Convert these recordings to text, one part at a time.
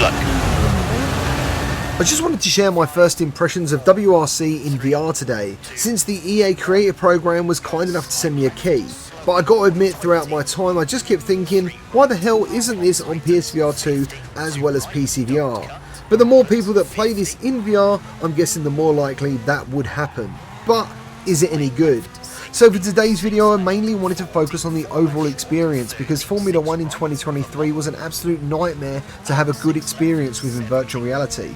Good luck. I just wanted to share my first impressions of WRC in VR today, since the EA Creator Program was kind enough to send me a key. But I got to admit, throughout my time I just kept thinking, why the hell isn't this on PSVR 2 as well as PCVR? But the more people that play this in VR, I'm guessing the more likely that would happen. But is it any good? So for today's video, I mainly wanted to focus on the overall experience, because Formula 1 in 2023 was an absolute nightmare to have a good experience with in virtual reality.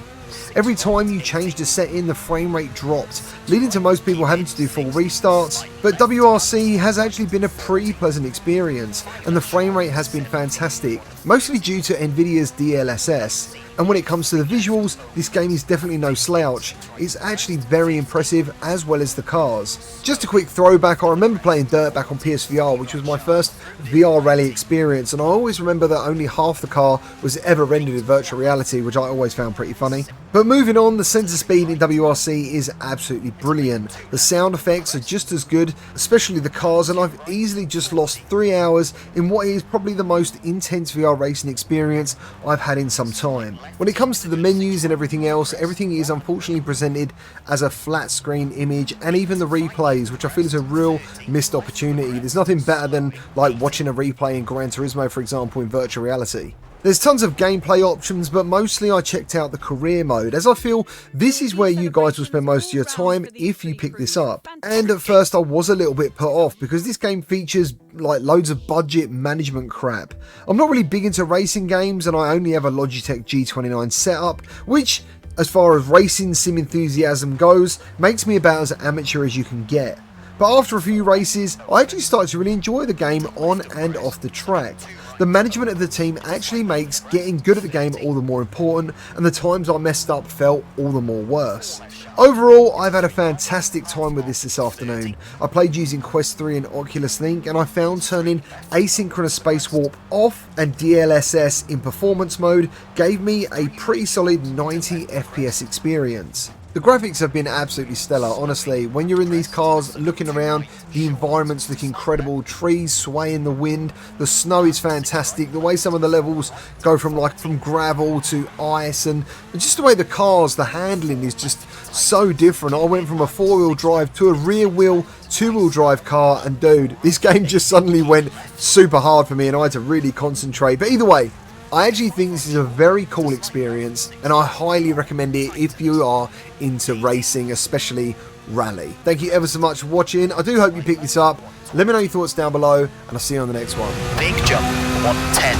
Every time you changed a setting, the frame rate dropped, leading to most people having to do full restarts. But WRC has actually been a pretty pleasant experience, and the frame rate has been fantastic, mostly due to Nvidia's DLSS. And when it comes to the visuals, this game is definitely no slouch. It's actually very impressive, as well as the cars. Just a quick throwback, I remember playing Dirt back on PSVR, which was my first VR rally experience, and I always remember that only half the car was ever rendered in virtual reality, which I always found pretty funny. But moving on, the sensor speed in WRC is absolutely brilliant. The sound effects are just as good, especially the cars, and I've easily just lost 3 hours in what is probably the most intense VR racing experience I've had in some time. When it comes to the menus and everything else, everything is unfortunately presented as a flat screen image, and even the replays, which I feel is a real missed opportunity. There's nothing better than like watching a replay in Gran Turismo, for example, in virtual reality. There's tons of gameplay options, but mostly I checked out the career mode, as I feel this is where you guys will spend most of your time if you pick this up. And at first I was a little bit put off, because this game features like loads of budget management crap. I'm not really big into racing games, and I only have a Logitech G29 setup, which, as far as racing sim enthusiasm goes, makes me about as amateur as you can get. But after a few races, I actually started to really enjoy the game on and off the track. The management of the team actually makes getting good at the game all the more important, and the times I messed up felt all the more worse. Overall, I've had a fantastic time with this afternoon. I played using Quest 3 and Oculus Link, and I found turning asynchronous space warp off and DLSS in performance mode gave me a pretty solid 90 FPS experience. The graphics have been absolutely stellar, honestly. When you're in these cars looking around, the environments look incredible, trees sway in the wind, the snow is fantastic, the way some of the levels go from gravel to ice, and just the way the cars, the handling is just so different. I went from a 4-wheel drive to a rear wheel 2-wheel drive car, and dude, this game just suddenly went super hard for me and I had to really concentrate. But either way, I actually think this is a very cool experience, and I highly recommend it if you are into racing, especially rally. Thank you ever so much for watching. I do hope you pick this up. Let me know your thoughts down below, and I'll see you on the next one. Big jump, 110.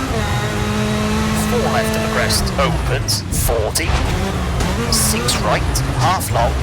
4 left of the crest, opens, 40. 6 right, half long,